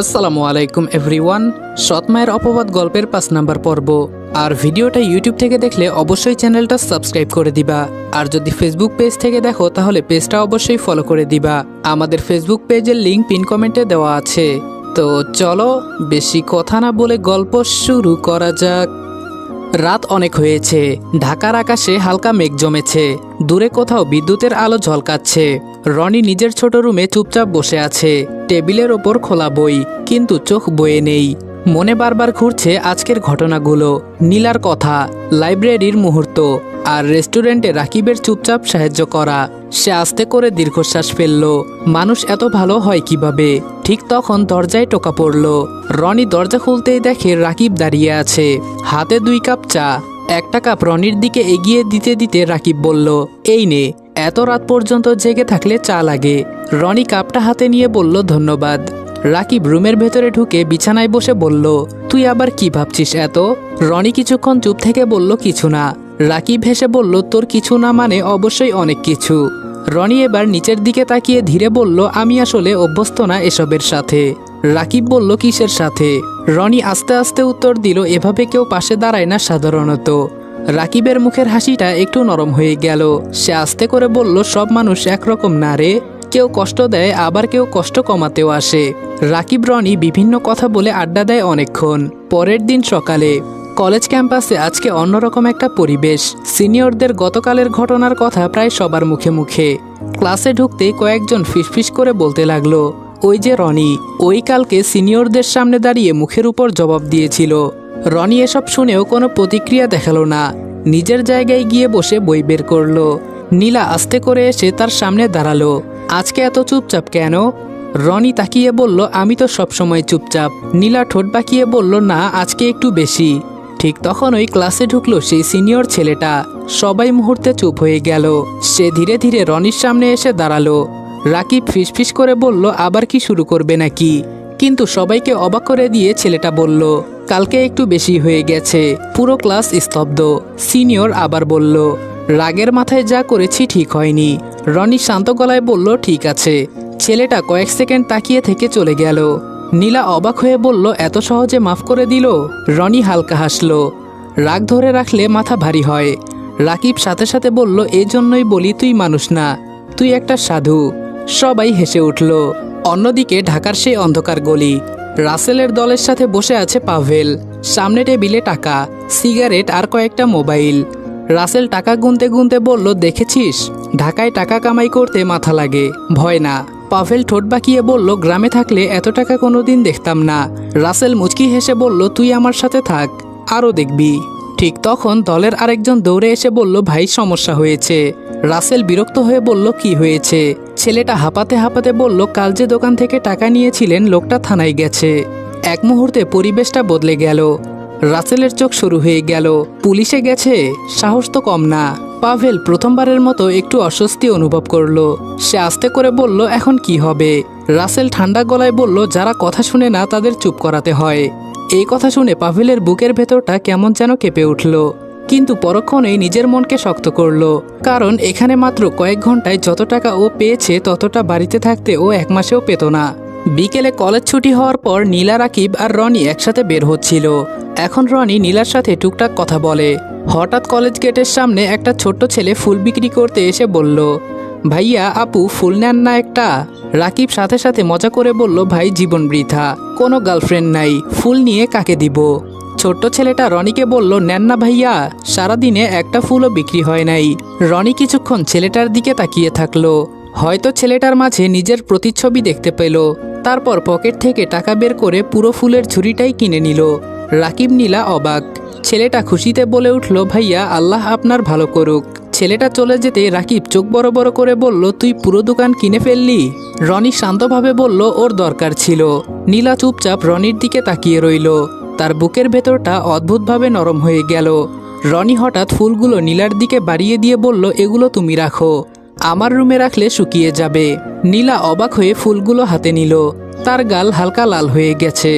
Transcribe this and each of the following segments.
আসসালামু আলাইকুম এভরিওয়ান। সৎ মায়ের অপবাদ গল্পের 5 নাম্বার পর্ব। আর ভিডিওটা ইউটিউব থেকে দেখলে অবশ্যই চ্যানেলটা সাবস্ক্রাইব করে দিবা। আর যদি ফেসবুক পেজ থেকে দেখো তাহলে পেজটা অবশ্যই ফলো করে দিবা। আমাদের ফেসবুক পেজের লিংক পিন কমেন্টে দেওয়া আছে। তো চলো বেশি কথা না বলে গল্প শুরু করা যাক। রাত অনেক হয়েছে, ঢাকার আকাশে হালকা মেঘ জমেছে, দূরে কোথাও বিদ্যুতের আলো ঝলকাচ্ছে। রনি নিজের ছোট রুমে চুপচাপ বসে আছে, টেবিলের ওপর খোলা বই, কিন্তু চোখ বয়ে নেই। মনে বারবার ঘুরছে আজকের ঘটনাগুলো, নীলার কথা, লাইব্রেরির মুহূর্ত, আর রেস্টুরেন্টে রাকিবের চুপচাপ সাহায্য করা। সে আস্তে করে দীর্ঘশ্বাস ফেলল। মানুষ এত ভালো হয় কিভাবে? ঠিক তখন দরজায় টোকা পড়ল। রনি দরজা খুলতেই দেখে রাকিব দাঁড়িয়ে আছে, হাতে 2 কাপ চা। একটা কাপ রনির দিকে এগিয়ে দিতে দিতে রাকিব বলল, এই নে, এত রাত পর্যন্ত জেগে থাকলে চা লাগে। রনি কাপটা হাতে নিয়ে বলল, ধন্যবাদ। রাকিব রুমের ভেতরে ঢুকে বিছানায় বসে বলল, তুই আবার কি ভাবছিস এত? রনি কিছুক্ষণ চুপ থেকে বলল, কিছু না। রাকিব হেসে বলল, তোর কিছু না মানে অবশ্যই অনেক কিছু। রনি এবার নিচের দিকে তাকিয়ে ধীরে বলল, আমি আসলে অভ্যস্ত না এসবের সাথে। রাকিব বলল, কিসের সাথে? রনি আস্তে আস্তে উত্তর দিল, এভাবে কেউ পাশে দাঁড়ায় না সাধারণত। রাকিবের মুখের হাসিটা একটু নরম হয়ে গেল। সে আস্তে করে বলল, সব মানুষ একরকম না রে, কেউ কষ্ট দেয়, আবার কেউ কষ্ট কমাতেও আসে। রাকিব রনি বিভিন্ন কথা বলে আড্ডা দেয় অনেকক্ষণ। পরের দিন সকালে কলেজ ক্যাম্পাসে আজকে অন্যরকম একটা পরিবেশ। সিনিয়রদের গতকালের ঘটনার কথা প্রায় সবার মুখে মুখে। ক্লাসে ঢুকতেই কয়েকজন ফিসফিস করে বলতে লাগলো, ওই যে রনি, ওই কালকে সিনিয়রদের সামনে দাঁড়িয়ে মুখের উপর জবাব দিয়েছিল। রনি এসব শুনেও কোনো প্রতিক্রিয়া দেখালো না, নিজের জায়গায় গিয়ে বসে বই বের করলো। নীলা আস্তে করে এসে তার সামনে দাঁড়ালো। আজকে এত চুপচাপ কেন? রনি তাকিয়ে বলল, আমি তো সবসময় চুপচাপ। নীলা ঠোঁট বাঁকিয়ে বলল, না, আজকে একটু বেশি। ঠিক তখন ওই ক্লাসে ঢুকলো সেই সিনিয়র ছেলেটা। সবাই মুহূর্তে চুপ হয়ে গেল। সে ধীরে ধীরে রনির সামনে এসে দাঁড়ালো। রাকিব ফিসফিস করে বলল, আবার কি শুরু করবে নাকি? কিন্তু সবাইকে অবাক করে দিয়ে ছেলেটা বলল, কালকে একটু বেশি হয়ে গেছে। পুরো ক্লাস স্তব্ধ। সিনিয়র আবার বলল, রাগের মাথায় যা করেছি ঠিক হয়নি। রনি শান্ত গলায় বলল, ঠিক আছে। ছেলেটা কয়েক সেকেন্ড তাকিয়ে থেকে চলে গেল। নীলা অবাক হয়ে বলল, এত সহজে মাফ করে দিল? রনি হালকা হাসল। রাগ ধরে রাখলে মাথা ভারী হয়। রাকিব সাথে সাথে বলল, এই জন্যই বলি তুই মানুষ না, তুই একটা সাধু। সবাই হেসে উঠল। অন্যদিকে ঢাকার সেই অন্ধকার গলি। রাসেলের দলের সাথে বসে আছে পাভেল। সামনে টেবিলে টাকা, সিগারেট আর কয়েকটা মোবাইল। রাসেল টাকা গুনতে গুনতে বলল, দেখেছিস, ঢাকায় টাকা কামাই করতে মাথা লাগে, ভয় না। পাভেল ঠোঁট বাঁকিয়ে বলল, গ্রামে থাকলে এত টাকা কোনোদিন দেখতাম না। রাসেল মুচকি হেসে বলল, তুই আমার সাথে থাক, আরও দেখবি। ঠিক তখন দলের আরেকজন দৌড়ে এসে বলল, ভাই সমস্যা হয়েছে। রাসেল বিরক্ত হয়ে বলল, কি হয়েছে? ছেলেটা হাঁপাতে হাঁপাতে বলল, কাল যে দোকান থেকে টাকা নিয়েছিলেন লোকটা থানায় গেছে। এক মুহূর্তে পরিবেশটা বদলে গেল। রাসেলের চোখ শুরু হয়ে গেল। পুলিশে গেছে? সাহস তো কম না। পাভেল প্রথমবারের মতো একটু অস্বস্তি অনুভব করলো। সে আস্তে করে বলল, এখন কি হবে? রাসেল ঠান্ডা গলায় বলল, যারা কথা শুনে না তাদের চুপ করাতে হয়। এই কথা শুনে পাভেলের বুকের ভেতরটা কেমন যেন কেঁপে উঠল। কিন্তু পরক্ষণেই নিজের মনকে শক্ত করল, কারণ এখানে মাত্র কয়েক ঘন্টায় যত টাকা ও পেয়েছে ততটা বাড়িতে থাকতে ও 1 মাসেও পেত না। বিকেলে কলেজ ছুটি হওয়ার পর নীলা, রাকিব আর রনি একসাথে বের হচ্ছিল। এখন রনি নীলার সাথে টুকটাক কথা বলে। হঠাৎ কলেজ গেটের সামনে একটা ছোট্ট ছেলে ফুল বিক্রি করতে এসে বলল, ভাইয়া, আপু ফুল নেন না একটা? রাকিব সাথে সাথে মজা করে বলল, ভাই জীবন বৃথা, কোনো গার্লফ্রেন্ড নাই, ফুল নিয়ে কাকে দিব? ছোট্ট ছেলেটা রনিকে বলল, নেন না ভাইয়া, সারাদিনে একটা ফুলও বিক্রি হয় নাই। রনি কিছুক্ষণ ছেলেটার দিকে তাকিয়ে থাকলো। হয়তো ছেলেটার মাঝে নিজের প্রতিচ্ছবি দেখতে পেল। তারপর পকেট থেকে টাকা বের করে পুরো ফুলের ঝুড়িটাই কিনে নিল। রাকিব, নীলা অবাক। ছেলেটা খুশিতে বলে উঠল, ভাইয়া, আল্লাহ আপনার ভালো করুক। ছেলেটা চলে যেতে রাকিব চোখ বড় বড় করে বলল, তুই পুরো দোকান কিনে ফেললি? রনি শান্তভাবে বলল, ওর দরকার ছিল। নীলা চুপচাপ রনির দিকে তাকিয়ে রইল। তার বুকের ভেতরটা অদ্ভুতভাবে নরম হয়ে গেল। রনি হঠাৎ ফুলগুলো নীলার দিকে বাড়িয়ে দিয়ে বলল, এগুলো তুমি রাখো, আমার রুমে রাখলে শুকিয়ে যাবে। নীলা অবাক হয়ে ফুলগুলো হাতে নিল। তার গাল হালকা লাল হয়ে গেছে।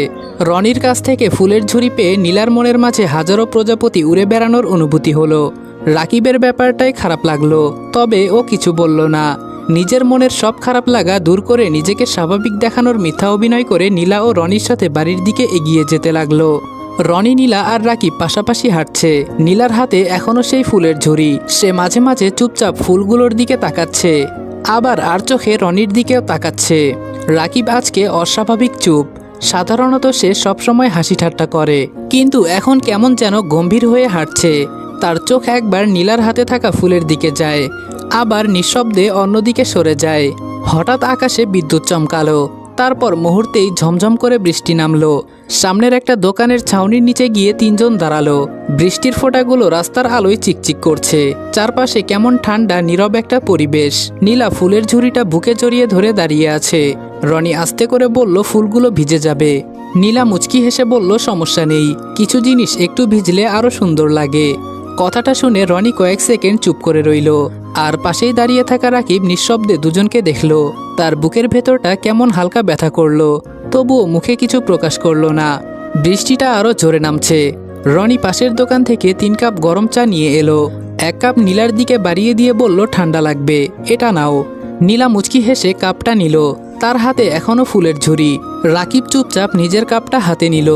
রনির কাছ থেকে ফুলের ঝুড়ি পেয়ে নীলার মনের মাঝে হাজারো প্রজাপতি উড়ে বেড়ানোর অনুভূতি হলো। রাকিবের ব্যাপারটাই খারাপ লাগলো, তবে ও কিছু বলল না। নিজের মনের সব খারাপ লাগা দূর করে নিজেকে স্বাভাবিক দেখানোর মিথ্যা অভিনয় করে নীলা ও রনির সাথে বাড়ির দিকে এগিয়ে যেতে লাগলো। রনি, নীলা আর রাকিব পাশাপাশি হাঁটছে। নীলার হাতে এখনো সেই ফুলের ঝুড়ি। সে মাঝে মাঝে চুপচাপ ফুলগুলোর দিকে তাকাচ্ছে, আবার আর চোখে রনির দিকেও তাকাচ্ছে। রাকিব আজকে অস্বাভাবিক চুপ। সাধারণত সে সবসময় হাসি ঠাট্টা করে, কিন্তু এখন কেমন যেন গম্ভীর হয়ে হাঁটছে। তার চোখ একবার নীলার হাতে থাকা ফুলের দিকে যায়, আবার নিঃশব্দে অন্যদিকে সরে যায়। হঠাৎ আকাশে বিদ্যুৎ চমকালো, তারপর মুহূর্তেই ঝমঝম করে বৃষ্টি নামলো। সামনের একটা দোকানের ছাউনির নিচে গিয়ে তিনজন দাঁড়ালো। বৃষ্টির ফোঁটাগুলো রাস্তার আলোয় চিকচিক করছে। চারপাশে কেমন ঠান্ডা নীরব একটা পরিবেশ। নীলা ফুলের ঝুড়িটা বুকে জড়িয়ে ধরে দাঁড়িয়ে আছে। রনি আস্তে করে বলল, ফুলগুলো ভিজে যাবে। নীলা মুচকি হেসে বলল, সমস্যা নেই, কিছু জিনিস একটু ভিজলে আরো সুন্দর লাগে। কথাটা শুনে রনি কয়েক সেকেন্ড চুপ করে রইল, আর পাশেই দাঁড়িয়ে থাকা রাকিব নিঃশব্দে দুজনকে দেখল। তার বুকের ভেতরটা কেমন হালকা ব্যথা করলো, তবুও মুখে কিছু প্রকাশ করলো না। বৃষ্টিটা আরো জোরে নামছে। রনি পাশের দোকান থেকে 3 কাপ গরম চা নিয়ে এলো। 1 কাপ নীলার দিকে বাড়িয়ে দিয়ে বলল, ঠান্ডা লাগবে, এটা নাও। নীলা মুচকি হেসে কাপটা নিল। তার হাতে এখনো ফুলের ঝুড়ি। রাকিব চুপচাপ নিজের কাপটা হাতে নিল,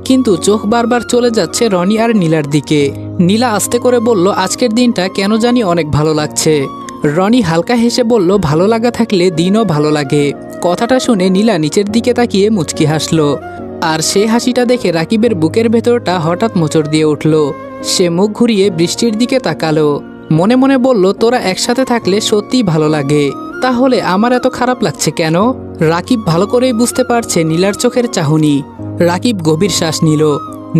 কিন্তু চোখ বারবার চলে যাচ্ছে রনি আর নীলার দিকে। নীলা আস্তে করে বলল, আজকের দিনটা কেন জানি অনেক ভালো লাগছে। রনি হালকা হেসে বলল, ভালো লাগা থাকলে দিনও ভালো লাগে। কথাটা শুনে নীলা নিচের দিকে তাকিয়ে মুচকি হাসলো, আর সে হাসিটা দেখে রাকিবের বুকের ভেতরটা হঠাৎ মোচড় দিয়ে উঠল। সে মুখ ঘুরিয়ে বৃষ্টির দিকে তাকালো। মনে মনে বলল, তোরা একসাথে থাকলে সত্যিই ভালো লাগে, তাহলে আমার এত খারাপ লাগছে কেন? রাকিব ভালো করেই বুঝতে পারছে নীলার চোখের চাহনি। রাকিব গভীর শ্বাস নিল।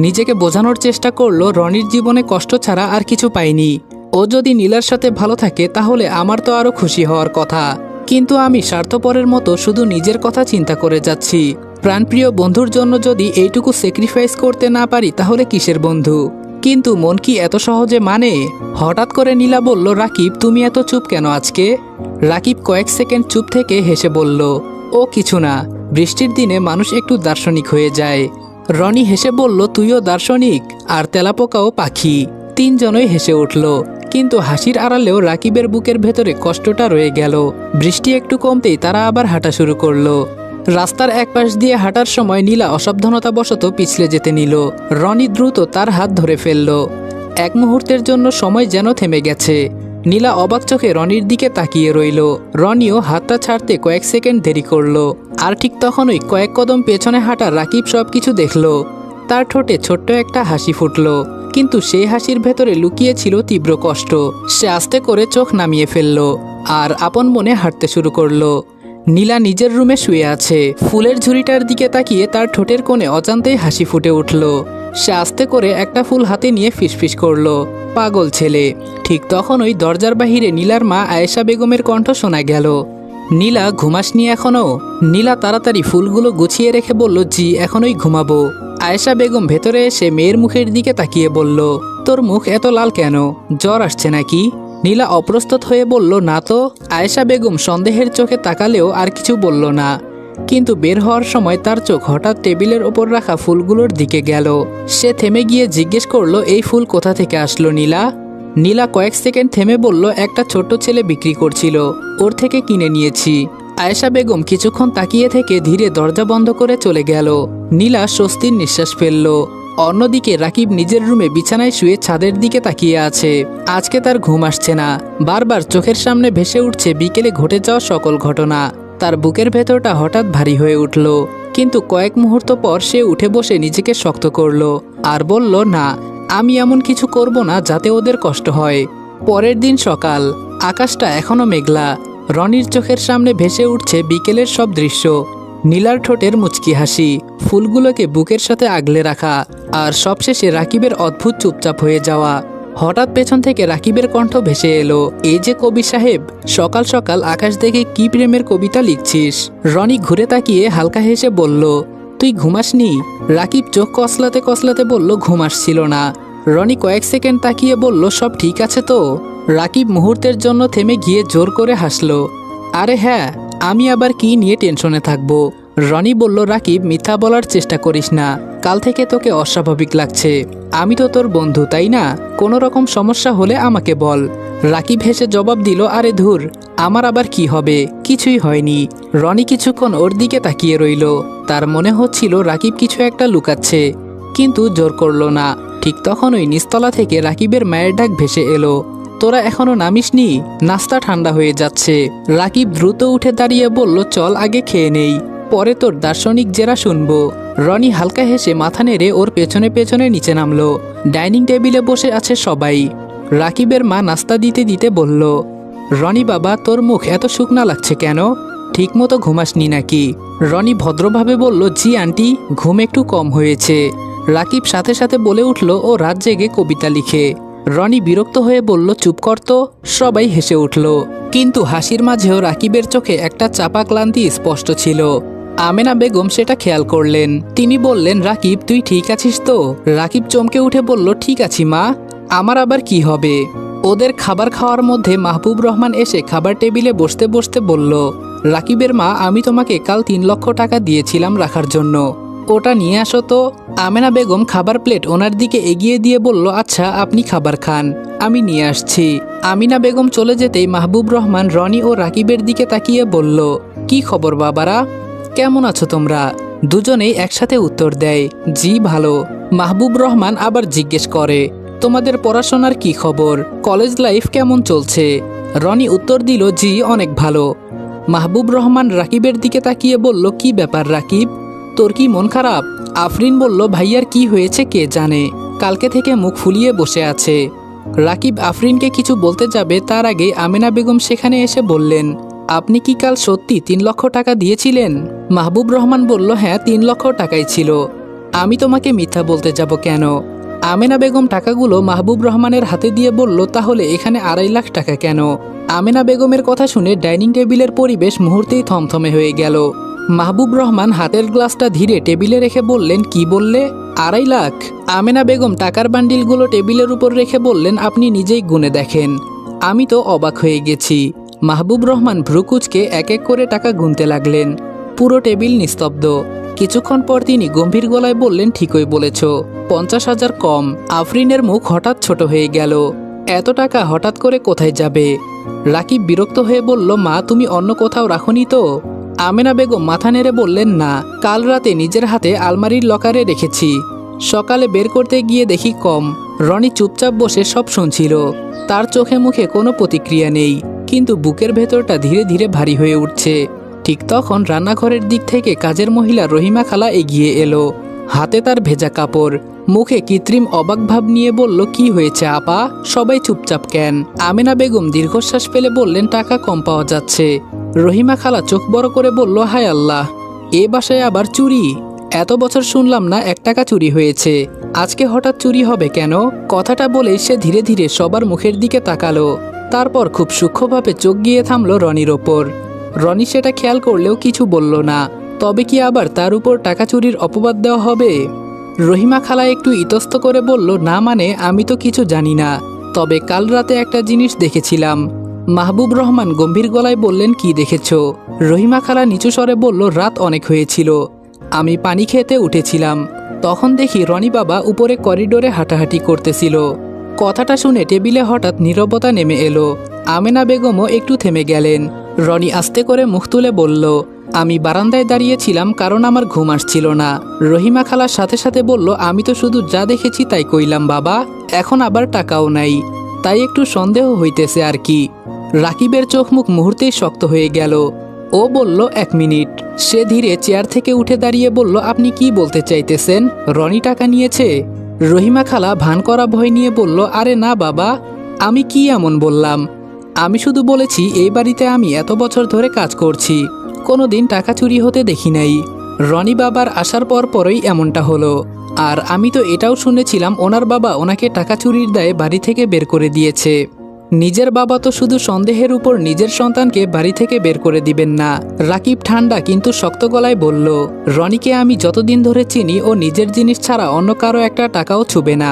নিজেকে বোঝানোর চেষ্টা করলো, রনির জীবনে কষ্ট ছাড়া আর কিছু পায়নি। ও যদি নীলার সাথে ভালো থাকে তাহলে আমার তো আরো খুশি হওয়ার কথা, কিন্তু আমি স্বার্থপরের মতো শুধু নিজের কথা চিন্তা করে যাচ্ছি। প্রাণপ্রিয় বন্ধুর জন্য যদি এইটুকু স্যাক্রিফাইস করতে না পারি তাহলে কিসের বন্ধু? কিন্তু মন কি এত সহজে মানে? হঠাৎ করে নীলা বলল, রাকিব তুমি এত চুপ কেন আজকে? রাকিব কয়েক সেকেন্ড চুপ থেকে হেসে বলল, ও কিছু না, বৃষ্টির দিনে মানুষ একটু দার্শনিক হয়ে যায়। রনি হেসে বলল, তুইও দার্শনিক, আর তেলাপোকাও পাখি। তিনজনই হেসে উঠল, কিন্তু হাসির আড়ালেও রাকিবের বুকের ভেতরে কষ্টটা রয়ে গেল। বৃষ্টি একটু কমতেই তারা আবার হাঁটা শুরু করলো। রাস্তার এক পাশ দিয়ে হাঁটার সময় নীলা অসাবধানতাবশত পিছলে যেতে নিল। রনি দ্রুত তার হাত ধরে ফেলল। এক মুহূর্তের জন্য সময় যেন থেমে গেছে। নীলা অবাক চোখে রনির দিকে তাকিয়ে রইল। রনিও হাতটা ছাড়তে কয়েক সেকেন্ড দেরি করলো। আর ঠিক তখনই কয়েক কদম পেছনে হাঁটা রাকিব সবকিছু দেখল। তার ঠোঁটে ছোট্ট একটা হাসি ফুটল, কিন্তু সেই হাসির ভেতরে লুকিয়ে ছিল তীব্র কষ্ট। সে আস্তে করে চোখ নামিয়ে ফেলল আর আপন মনে হাঁটতে শুরু করলো। নীলা নিজের রুমে শুয়ে আছে। ফুলের ঝুড়িটার দিকে তাকিয়ে তার ঠোঁটের কোণে অজান্তেই হাসি ফুটে উঠল। সে আস্তে করে একটা ফুল হাতে নিয়ে ফিসফিস করলো, পাগল ছেলে। ঠিক তখনই দরজার বাহিরে নীলার মা আয়েশা বেগমের কণ্ঠ শোনা গেল। নীলা, ঘুমাসনি এখনো? নীলা তাড়াতাড়ি ফুলগুলো গুছিয়ে রেখে বলল, জি, এখনোই ঘুমাবো। আয়েশা বেগম ভেতরে এসে মেয়ের মুখের দিকে তাকিয়ে বলল, তোর মুখ এত লাল কেন? জ্বর আসছে নাকি? নীলা অপ্রস্তুত হয়ে বলল, না তো। আয়েশা বেগম সন্দেহের চোখে তাকালেও আর কিছু বলল না, কিন্তু বের হওয়ার সময় তার চোখ হঠাৎ টেবিলের ওপর রাখা ফুলগুলোর দিকে গেল। সে থেমে গিয়ে জিজ্ঞেস করলো, এই ফুল কোথা থেকে আসলো নীলা? নীলা কয়েক সেকেন্ড থেমে বলল, একটা ছোট্ট ছেলে বিক্রি করছিল, ওর থেকে কিনে নিয়েছি। আয়েশা বেগম কিছুক্ষণ তাকিয়ে থেকে ধীরে দরজা বন্ধ করে চলে গেল। নীলা স্বস্তির নিঃশ্বাস ফেলল। অন্যদিকে রাকিব নিজের রুমে বিছানায় শুয়ে ছাদের দিকে তাকিয়ে আছে। আজকে তার ঘুম আসছে না। বারবার চোখের সামনে ভেসে উঠছে বিকেলে ঘটে যাওয়া সকল ঘটনা। তার বুকের ভেতরটা হঠাৎ ভারী হয়ে উঠল, কিন্তু কয়েক মুহূর্ত পর সে উঠে বসে নিজেকে শক্ত করল আর বলল, না, আমি এমন কিছু করব না যাতে ওদের কষ্ট হয়। পরের দিন সকাল। আকাশটা এখনো মেঘলা। রনির চোখের সামনে ভেসে উঠছে বিকেলের সব দৃশ্য। নীলার ঠোঁটের মুচকি হাসি, ফুলগুলোকে বুকের সাথে আগলে রাখা, আর সবশেষে রাকিবের অদ্ভুত চুপচাপ হয়ে যাওয়া। হঠাৎ পেছন থেকে রাকিবের কণ্ঠ ভেসে এলো, এই যে কবি সাহেব, সকাল সকাল আকাশ দেখে কি প্রেমের কবিতা লিখছিস? রনি ঘুরে তাকিয়ে হালকা হেসে বলল, তুই ঘুমাসনি? রাকিব চোখ কসলাতে কসলাতে বলল, ঘুম আসছিল না। রনি কয়েক সেকেন্ড তাকিয়ে বলল, সব ঠিক আছে তো? রাকিব মুহূর্তের জন্য থেমে গিয়ে জোর করে হাসলো, আরে হ্যাঁ, আমি আবার কি নিয়ে টেনশনে থাকবো? রনি বলল, রাকিব, মিথ্যা বলার চেষ্টা করিস না। কাল থেকে তোকে অস্বাভাবিক লাগছে। আমি তো তোর বন্ধু, তাই না? কোনো রকম সমস্যা হলে আমাকে বল। রাকিব হেসে জবাব দিল, আরে ধুর, আমার আবার কি হবে, কিছুই হয়নি। রনি কিছুক্ষণ ওর দিকে তাকিয়ে রইল। তার মনে হচ্ছিল রাকিব কিছু একটা লুকাচ্ছে, কিন্তু জোর করলো না। ঠিক তখনই নিচতলা থেকে রাকিবের মায়ের ডাক ভেসে এলো, তোরা এখনো নামিসনি, নাস্তা ঠান্ডা হয়ে যাচ্ছে। রাকিব দ্রুত উঠে দাঁড়িয়ে বলল, চল আগে খেয়ে নেই, পরে তোর দার্শনিক জেরা শুনবো। রনি হালকা হেসে মাথা নেড়ে ওর পেছনে পেছনে নিচে নামলো। ডাইনিং টেবিলে বসে আছে সবাই। রাকিবের মা নাস্তা দিতে দিতে বলল, রনি বাবা, তোর মুখ এত শুকনা লাগছে কেন? ঠিকমতো ঘুমাসনি নাকি? রনি ভদ্রভাবে বলল, জি আন্টি, ঘুম একটু কম হয়েছে। রাকিব সাথে সাথে বলে উঠল, ও রাত জেগে কবিতা লিখে। রনি বিরক্ত হয়ে বলল, চুপ কর তো। সবাই হেসে উঠল, কিন্তু হাসির মাঝেও রাকিবের চোখে একটা চাপা ক্লান্তি স্পষ্ট ছিল। আমেনা বেগম সেটা খেয়াল করলেন। তিনি বললেন, রাকিব, তুই ঠিক আছিস তো? রাকিব চমকে উঠে বলল, ঠিক আছি মা, আমার আবার কি হবে? ওদের খাবার খাওয়ার মধ্যে মাহবুব রহমান এসে খাবার টেবিলে বসতে বসতে বলল, রাকিবের মা, আমি তোমাকে কাল 3 লক্ষ টাকা দিয়েছিলাম রাখার জন্য, ওটা নিয়ে আসো তো। আমেনা বেগম খাবার প্লেট ওনার দিকে এগিয়ে দিয়ে বলল, আচ্ছা আপনি খাবার খান, আমি নিয়ে আসছি। আমিনা বেগম চলে যেতেই মাহবুব রহমান রনি ও রাকিবের দিকে তাকিয়ে বলল, কি খবর বাবারা, কেমন আছো তোমরা? দুজনেই একসাথে উত্তর দেয়, জি ভালো। মাহবুব রহমান আবার জিজ্ঞেস করে, তোমাদের পড়াশোনার কি খবর, কলেজ লাইফ কেমন চলছে? রনি উত্তর দিল, জি অনেক ভালো। মাহবুব রহমান রাকিবের দিকে তাকিয়ে বলল, কি ব্যাপার রাকিব, তোর কি মন খারাপ? আফরিন বলল, ভাইয়ার কি হয়েছে কে জানে, কালকে থেকে মুখ ফুলিয়ে বসে আছে। রাকিব আফরিনকে কিছু বলতে যাবে, তার আগে আমেনা বেগম সেখানে এসে বললেন, আপনি কি কাল সত্যি 3 লক্ষ টাকা দিয়েছিলেন? মাহবুব রহমান বলল, হ্যাঁ 3 লক্ষ টাকাই ছিল, আমি তোমাকে মিথ্যা বলতে যাব কেন? আমেনা বেগম টাকাগুলো মাহবুব রহমানের হাতে দিয়ে বলল, তাহলে এখানে 2.5 লাখ টাকা কেন? আমেনা বেগমের কথা শুনে ডাইনিং টেবিলের পরিবেশ মুহূর্তেই থমথমে হয়ে গেল। মাহবুব রহমান হাতের গ্লাসটা ধীরে টেবিলে রেখে বললেন, কি বললে, 2.5 লাখ? আমেনা বেগম টাকার বান্ডিলগুলো টেবিলের উপর রেখে বললেন, আপনি নিজেই গুনে দেখেন। আমি তো অবাক হয়ে গেছি। মাহবুব রহমান ভ্রুকুচকে এক এক করে টাকা গুনতে লাগলেন। পুরো টেবিল নিস্তব্ধ। কিছুক্ষণ পর তিনি গম্ভীর গলায় বললেন, ঠিকই বলেছ, 50,000 কম। আফরিনের মুখ হঠাৎ ছোট হয়ে গেল। এত টাকা হঠাৎ করে কোথায় যাবে? রাকিব বিরক্ত হয়ে বলল, মা তুমি অন্য কোথাও রাখনি তো? আমেনা বেগম মাথা নেড়ে বললেন, না, কাল রাতে নিজের হাতে আলমারির লকারে রেখেছি, সকালে বের করতে গিয়ে দেখি কম। রনি চুপচাপ বসে সব শুনছিল। তার চোখে মুখে কোনো প্রতিক্রিয়া নেই, কিন্তু বুকের ভেতরটা ধীরে ধীরে ভারী হয়ে উঠছে। ঠিক তখন রান্নাঘরের দিক থেকে কাজের মহিলা রহিমা খালা এগিয়ে এলো। হাতে তার ভেজা কাপড়, মুখে কৃত্রিম অবাক ভাব নিয়ে বলল, কি হয়েছে আপা, সবাই চুপচাপ কেন? আমেনা বেগম দীর্ঘশ্বাস ফেলে বললেন, টাকা কম পাওয়া যাচ্ছে। রহিমা খালা চোখ বড় করে বলল, হায় আল্লাহ, এ বাসায় আবার চুরি? এত বছর শুনলাম না 1 টাকা চুরি হয়েছে, আজকে হঠাৎ চুরি হবে কেন? কথাটা বলে সে ধীরে ধীরে সবার মুখের দিকে তাকালো। তারপর খুব সূক্ষ্মভাবে চোখ গিয়ে থামলো রনির ওপর। রনি সেটা খেয়াল করলেও কিছু বলল না। তবে কি আবার তার উপর টাকা চুরির অপবাদ দেওয়া হবে? রহিমা খালা একটু ইতস্ত করে বলল, না মানে আমি তো কিছু জানি না, তবে কাল রাতে একটা জিনিস দেখেছিলাম। মাহবুব রহমান গম্ভীর গলায় বললেন, কি দেখেছ? রহিমা খালা নিচু স্বরে বলল, রাত অনেক হয়েছিল, আমি পানি খেতে উঠেছিলাম, তখন দেখি রনি বাবা উপরে করিডোরে হাঁটাহাঁটি করতেছিল। কথাটা শুনে টেবিলে হঠাৎ নীরবতা নেমে এলো। আমেনা বেগমও একটু থেমে গেলেন। রনি আস্তে করে মুখ তুলে বলল, আমি বারান্দায় দাঁড়িয়েছিলাম কারণ আমার ঘুম আসছিল না। রহিমা খালার সাথে সাথে বলল, আমি তো শুধু যা দেখেছি তাই কইলাম বাবা, এখন আবার টাকাও নাই, তাই একটু সন্দেহ হইতেছে আর কি। রাকিবের চোখ মুখ মুহূর্তেই শক্ত হয়ে গেল। ও বলল, 1 মিনিট। সে ধীরে চেয়ার থেকে উঠে দাঁড়িয়ে বলল, আপনি কি বলতে চাইতেছেন, রনি টাকা নিয়েছে? রহিমা খালা ভান করা ভয় নিয়ে বলল, আরে না বাবা, আমি কি এমন বললাম? আমি শুধু বলেছি এই বাড়িতে আমি এত বছর ধরে কাজ করছি, কোনোদিন টাকা চুরি হতে দেখি নাই। রনি বাবার আসার পর পরই এমনটা হলো। আর আমি তো এটাও শুনেছিলাম ওনার বাবা ওনাকে টাকা চুরির দায়ে বাড়ি থেকে বের করে দিয়েছে। নিজের বাবা তো শুধু সন্দেহের উপর নিজের সন্তানকে বাড়ি থেকে বের করে দিবেন না। রাকিব ঠান্ডা কিন্তু শক্ত গলায় বলল, রনিকে আমি যতদিন ধরে চিনি ও নিজের জিনিস ছাড়া অন্য কারো একটা টাকাও ছুবে না।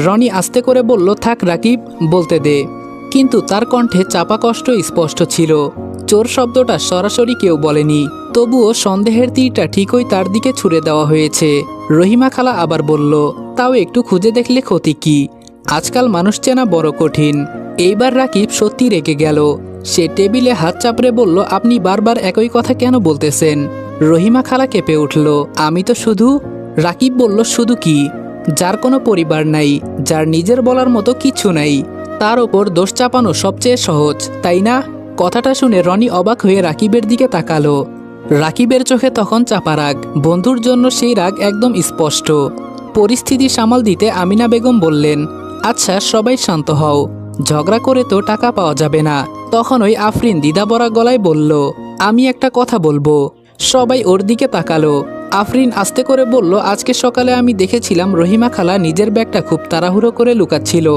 রনি আস্তে করে বলল, থাক রাকিব, বলতে দে। কিন্তু তার কণ্ঠে চাপা কষ্ট স্পষ্ট ছিল। চোর শব্দটা সরাসরি কেউ বলেনি, তবুও সন্দেহের তীরটা ঠিকই তার দিকে ছুড়ে দেওয়া হয়েছে। রহিমা খালা আবার বলল, তাও একটু খুঁজে দেখলে ক্ষতি কি, আজকাল মানুষ চেনা বড় কঠিন। এইবার রাকিব সত্যি রেগে গেল। সে টেবিলে হাত চাপড়ে বলল, আপনি বারবার একই কথা কেন বলতেছেন? রহিমা খালা কেঁপে উঠল, আমি তো শুধু। রাকিব বলল, শুধু কি? যার কোনো পরিবার নাই, যার নিজের বলার মতো কিছু নাই, তার ওপর দোষ চাপানো সবচেয়ে সহজ, তাই না? কথাটা শুনে রনি অবাক হয়ে রাকিবের দিকে তাকালো। রাকিবের চোখে তখন চাপা রাগ, বন্ধুর জন্য সেই রাগ একদম স্পষ্ট। পরিস্থিতি সামাল দিতে আমিনা বেগম বললেন, আচ্ছা সবাই শান্ত হও, ঝগড়া করে তো টাকা পাওয়া যাবে না। তখন ওই আফরিন দ্বিধাভরা গলায় বলল, আমি একটা কথা বলবো। সবাই ওর দিকে তাকালো। আফরিন আস্তে করে বলল, আজকে সকালে আমি দেখেছিলাম রহিমা খালা নিজের ব্যাগটা খুব তাড়াহুড়ো করে লুকাচ্ছিল।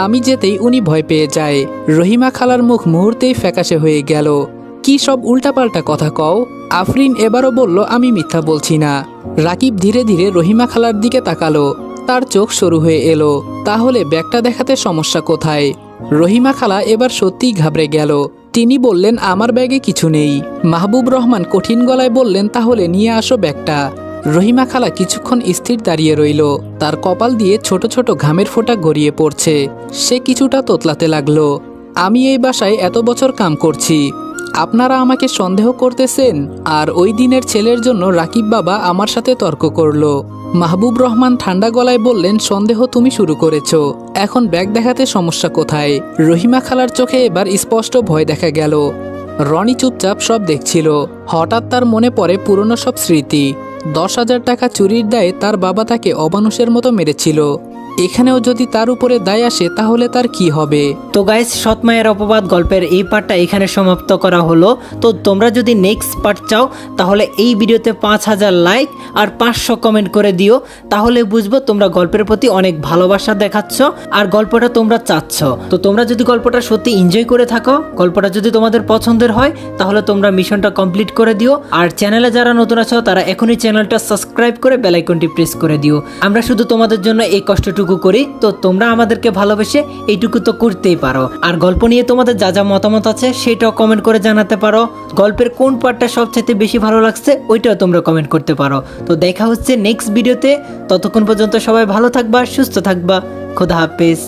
আমি যেতেই উনি ভয় পেয়ে যায়। রহিমা খালার মুখ মুহূর্তেই ফ্যাকাশে হয়ে গেল। কি সব উল্টাপাল্টা কথা কও? আফরিন এবারও বলল, আমি মিথ্যা বলছি না। রাকিব ধীরে ধীরে রহিমা খালার দিকে তাকালো। তার চোখ সরু হয়ে এলো। তাহলে ব্যাগটা দেখাতে সমস্যা কোথায়? রহিমা খালা এবার সত্যিই ঘাবড়ে গেল। তিনি বললেন, আমার ব্যাগে কিছু নেই। মাহবুব রহমান কঠিন গলায় বললেন, তাহলে নিয়ে আসো ব্যাগটা। রহিমা খালা কিছুক্ষণ স্থির দাঁড়িয়ে রইল। তার কপাল দিয়ে ছোট ছোট ঘামের ফোঁটা গড়িয়ে পড়ছে। সে কিছুটা তোতলাতে লাগলো। আমি এই বাসায় এত বছর কাম করছি, আপনারা আমাকে সন্দেহ করতেছেন? আর ওই দিনের ছেলের জন্য রাকিব বাবা আমার সাথে তর্ক করলো। মাহবুব রহমান ঠান্ডা গলায় বললেন, সন্দেহ তুমি শুরু করেছো, এখন ব্যাগ দেখাতে সমস্যা কোথায়? রহিমা খালার চোখে এবার স্পষ্ট ভয় দেখা গেল। রনি চুপচাপ সব দেখছিল। হঠাৎ তার মনে পড়ে পুরনো সব স্মৃতি। 10,000 টাকা চুরির দায়ে তার বাবা তাকে অমানুষের মতো মেরেছিল। এখানেও যদি তার উপরে দায় আসে তাহলে তার কি হবে? তো গাইস, সৎ মায়ের অপবাদ গল্পের এই পার্টটা এখানে সমাপ্ত করা হলো। তো তোমরা যদি নেক্সট পার্ট চাও তাহলে এই ভিডিওতে 5,000 লাইক আর 500 কমেন্ট করে দিও। তাহলে বুঝবো তোমরা গল্পের প্রতি অনেক ভালোবাসা দেখাচ্ছ আর গল্পটা তোমরা চাচ্ছ। তো তোমরা যদি গল্পটা সত্যি এনজয় করে থাকো, গল্পটা যদি তোমাদের পছন্দের হয়, তাহলে তোমরা মিশনটা কমপ্লিট করে দিও। আর চ্যানেলে যারা নতুন আছো তারা এখনই চ্যানেলটা সাবস্ক্রাইব করে বেল আইকনটি প্রেস করে দিও। আমরা শুধু তোমাদের জন্য এই কষ্টটুকু করি, তো তোমরা আমাদেরকে ভালোবেসে এইটুকু তো করতেই পারো। আর গল্প নিয়ে তোমাদের যা যা মতামত আছে সেটাও কমেন্ট করে জানাতে পারো। গল্পের কোন পার্টটা সবচেয়ে বেশি ভালো লাগছে ওইটাও তোমরা কমেন্ট করতে পারো। তো দেখা হচ্ছে নেক্সট ভিডিওতে। ততক্ষণ পর্যন্ত সবাই ভালো থাকবা, সুস্থ থাকবা। খোদা হাফেজ।